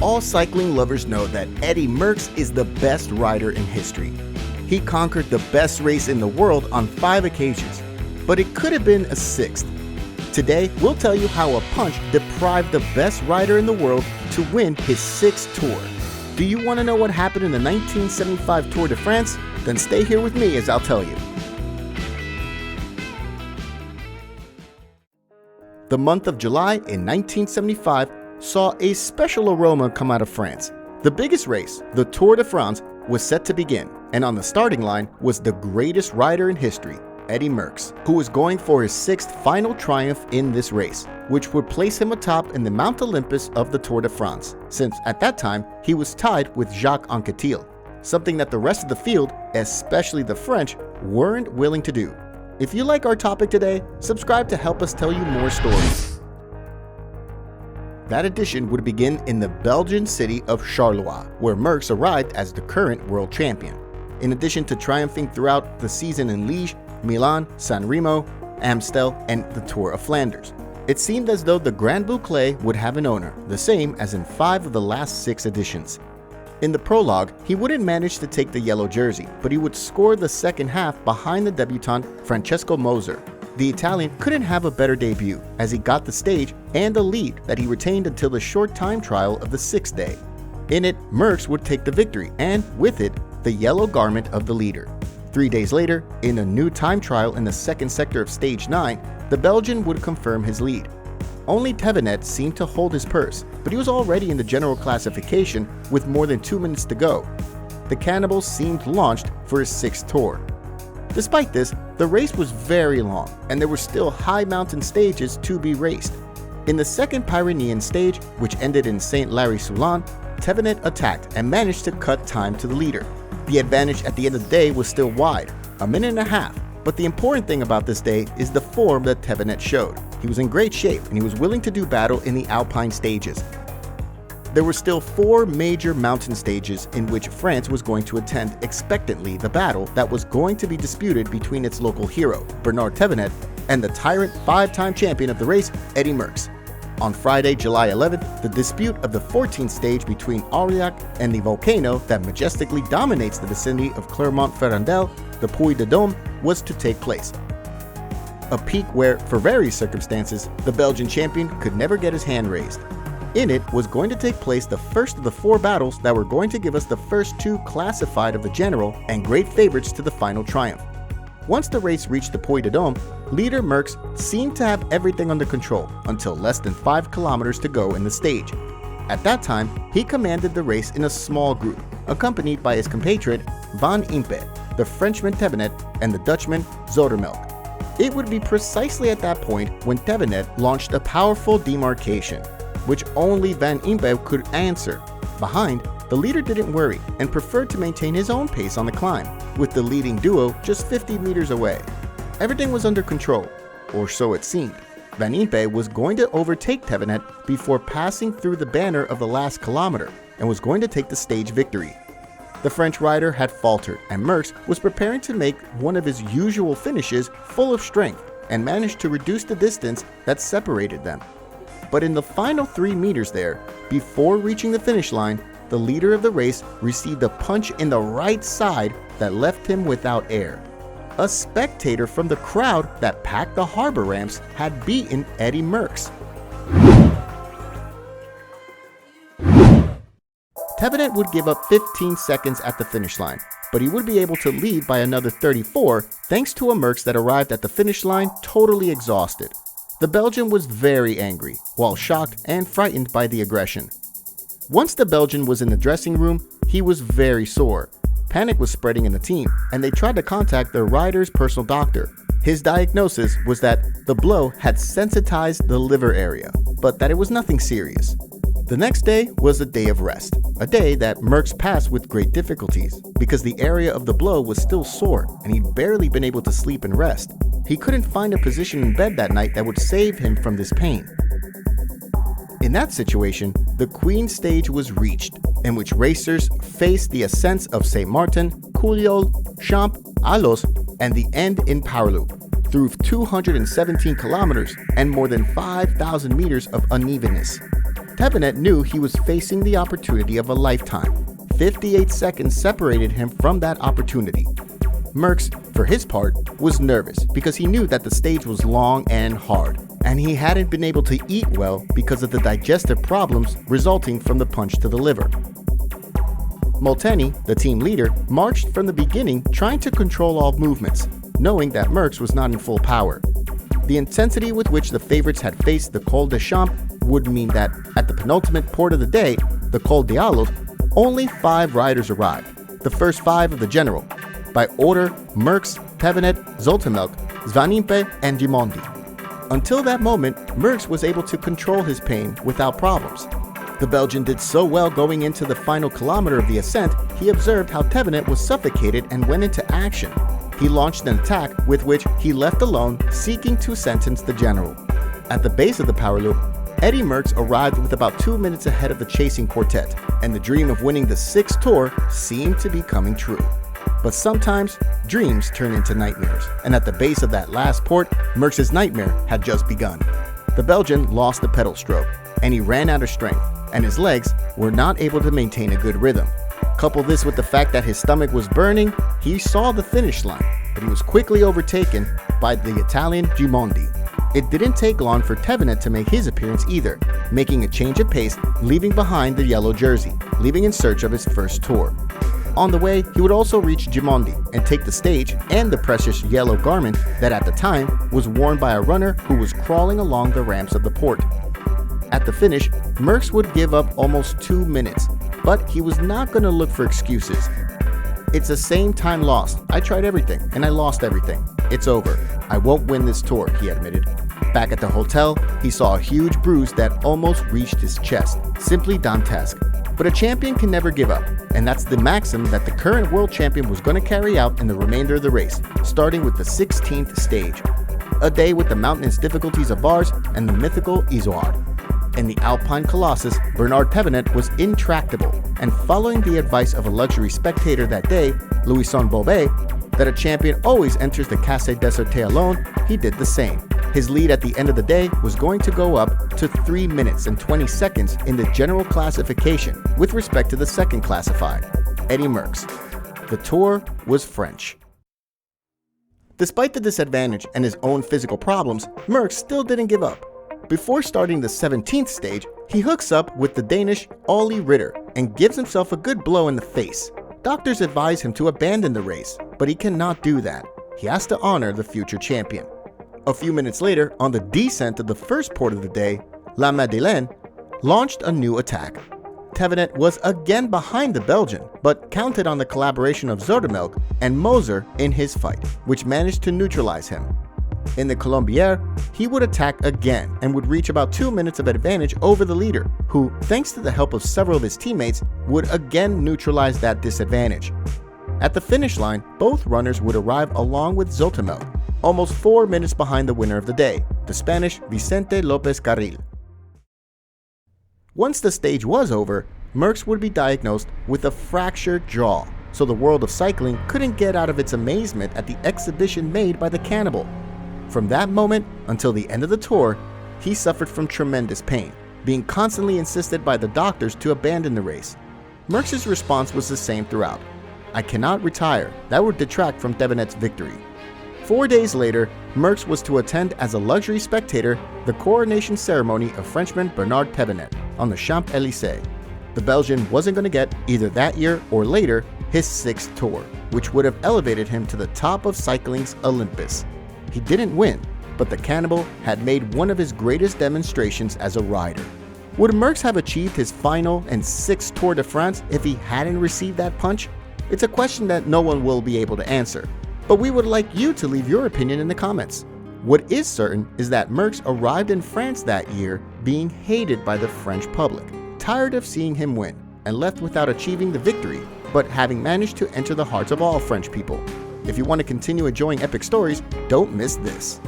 All cycling lovers know that Eddy Merckx is the best rider in history. He conquered the best race in the world on 5 occasions, but it could have been a 6th. Today, we'll tell you how a punch deprived the best rider in the world to win his 6th Tour. Do you want to know what happened in the 1975 Tour de France? Then stay here with me as I'll tell you. The month of July in 1975 saw a special aroma come out of France. The biggest race, the Tour de France, was set to begin, and on the starting line was the greatest rider in history, Eddy Merckx, who was going for his 6th final triumph in this race, which would place him atop in the Mount Olympus of the Tour de France, since at that time he was tied with Jacques Anquetil, something that the rest of the field, especially the French, weren't willing to do. If you like our topic today, subscribe to help us tell you more stories. That edition would begin in the Belgian city of Charleroi, where Merckx arrived as the current world champion. In addition to triumphing throughout the season in Liège, Milan, San Remo, Amstel, and the Tour of Flanders, it seemed as though the Grand Boucle would have an owner, the same as in 5 of the last 6 editions. In the prologue, he wouldn't manage to take the yellow jersey, but he would score the second half behind the debutant Francesco Moser. The Italian couldn't have a better debut, as he got the stage and the lead that he retained until the short time trial of the 6th day. In it, Merckx would take the victory, and with it, the yellow garment of the leader. 3 days later, in a new time trial in the second sector of stage 9, the Belgian would confirm his lead. Only Thevenet seemed to hold his purse, but he was already in the general classification with more than 2 minutes to go. The Cannibal seemed launched for his 6th tour. Despite this, the race was very long, and there were still high mountain stages to be raced. In the second Pyrenean stage, which ended in Saint-Lary-Soulan, Thevenet attacked and managed to cut time to the leader. The advantage at the end of the day was still wide, 1.5 minutes, but the important thing about this day is the form that Thevenet showed. He was in great shape and he was willing to do battle in the Alpine stages. There were still 4 major mountain stages in which France was going to attend expectantly the battle that was going to be disputed between its local hero, Bernard Thevenet, and the tyrant 5-time champion of the race, Eddy Merckx. On Friday, July 11th, the dispute of the 14th stage between Aurillac and the volcano that majestically dominates the vicinity of Clermont-Ferrandel, the Puy de Dome, was to take place. A peak where, for various circumstances, the Belgian champion could never get his hand raised. In it was going to take place the first of the 4 battles that were going to give us the first 2 classified of the general and great favorites to the final triumph. Once the race reached the Puy de Dome, leader Merckx seemed to have everything under control until less than 5 kilometers to go in the stage. At that time, he commanded the race in a small group, accompanied by his compatriot Van Impe, the Frenchman Thevenet, and the Dutchman Zoetemelk. It would be precisely at that point when Thevenet launched a powerful demarcation, which only Van Impe could answer. Behind, the leader didn't worry and preferred to maintain his own pace on the climb, with the leading duo just 50 meters away. Everything was under control, or so it seemed. Van Impe was going to overtake Thevenet before passing through the banner of the last kilometer and was going to take the stage victory. The French rider had faltered, and Merckx was preparing to make one of his usual finishes full of strength and managed to reduce the distance that separated them. But in the final 3 meters there, before reaching the finish line, the leader of the race received a punch in the right side that left him without air. A spectator from the crowd that packed the harbor ramps had beaten Eddy Merckx. Thevenet would give up 15 seconds at the finish line, but he would be able to lead by another 34 thanks to a Merckx that arrived at the finish line totally exhausted. The Belgian was very angry, while shocked and frightened by the aggression. Once the Belgian was in the dressing room, he was very sore. Panic was spreading in the team, and they tried to contact their rider's personal doctor. His diagnosis was that the blow had sensitized the liver area, but that it was nothing serious. The next day was a day of rest, a day that Merckx passed with great difficulties because the area of the blow was still sore and he'd barely been able to sleep and rest. He couldn't find a position in bed that night that would save him from this pain. In that situation, the Queen stage was reached, in which racers faced the ascents of Saint Martin, Couliol, Champs, Alos, and the end in Powerloop, through 217 kilometers and more than 5,000 meters of unevenness. Thevenet knew he was facing the opportunity of a lifetime. 58 seconds separated him from that opportunity. Merckx, for his part, was nervous because he knew that the stage was long and hard, and he hadn't been able to eat well because of the digestive problems resulting from the punch to the liver. Molteni, the team leader, marched from the beginning trying to control all movements, knowing that Merckx was not in full power. The intensity with which the favorites had faced the Col des Champs would mean that at the penultimate port of the day, the Col d'Alos, only 5 riders arrived, the first 5 of the general. By order, Merckx, Thevenet, Zoetemelk, Svanimpe, and Gimondi. Until that moment, Merckx was able to control his pain without problems. The Belgian did so well going into the final kilometer of the ascent, he observed how Thevenet was suffocated and went into action. He launched an attack with which he left alone, seeking to sentence the general. At the base of the power loop, Eddy Merckx arrived with about 2 minutes ahead of the chasing quartet, and the dream of winning the 6th Tour seemed to be coming true. But sometimes, dreams turn into nightmares, and at the base of that last port, Merckx's nightmare had just begun. The Belgian lost the pedal stroke, and he ran out of strength, and his legs were not able to maintain a good rhythm. Couple this with the fact that his stomach was burning, he saw the finish line, but he was quickly overtaken by the Italian Gimondi. It didn't take long for Thevenet to make his appearance either, making a change of pace, leaving behind the yellow jersey, leaving in search of his first tour. On the way, he would also reach Gimondi and take the stage and the precious yellow garment that at the time was worn by a runner who was crawling along the ramps of the port. At the finish, Merckx would give up almost 2 minutes, but he was not going to look for excuses. It's the same time lost. I tried everything and I lost everything. It's over. I won't win this tour, he admitted. Back at the hotel, he saw a huge bruise that almost reached his chest. Simply dantesque. But a champion can never give up, and that's the maxim that the current world champion was going to carry out in the remainder of the race, starting with the 16th stage. A day with the mountainous difficulties of Vars and the mythical Izoard. In the Alpine Colossus, Bernard Thevenet was intractable, and following the advice of a luxury spectator that day, Louison Bobet, that a champion always enters the Casse Deserté alone, he did the same. His lead at the end of the day was going to go up to 3 minutes and 20 seconds in the general classification with respect to the second classified, Eddy Merckx. The Tour was French. Despite the disadvantage and his own physical problems, Merckx still didn't give up. Before starting the 17th stage, he hooks up with the Danish Ole Ritter and gives himself a good blow in the face. Doctors advise him to abandon the race, but he cannot do that. He has to honor the future champion. A few minutes later, on the descent of the first port of the day, La Madeleine launched a new attack. Thevenet was again behind the Belgian, but counted on the collaboration of Zoetemelk and Moser in his fight, which managed to neutralize him. In the Colombière, he would attack again and would reach about 2 minutes of advantage over the leader, who, thanks to the help of several of his teammates, would again neutralize that disadvantage. At the finish line, both runners would arrive along with Zoetemelk, almost 4 minutes behind the winner of the day, the Spanish Vicente López Carril. Once the stage was over, Merckx would be diagnosed with a fractured jaw, so the world of cycling couldn't get out of its amazement at the exhibition made by the cannibal. From that moment until the end of the tour, he suffered from tremendous pain, being constantly insisted by the doctors to abandon the race. Merckx's response was the same throughout. I cannot retire, that would detract from Thevenet's victory. 4 days later, Merckx was to attend as a luxury spectator the coronation ceremony of Frenchman Bernard Thevenet on the Champs-Élysées. The Belgian wasn't going to get, either that year or later, his 6th tour, which would have elevated him to the top of cycling's Olympus. He didn't win, but the cannibal had made one of his greatest demonstrations as a rider. Would Merckx have achieved his final and 6th Tour de France if he hadn't received that punch? It's a question that no one will be able to answer, but we would like you to leave your opinion in the comments. What is certain is that Merckx arrived in France that year being hated by the French public, tired of seeing him win, and left without achieving the victory, but having managed to enter the hearts of all French people. If you want to continue enjoying epic stories, don't miss this.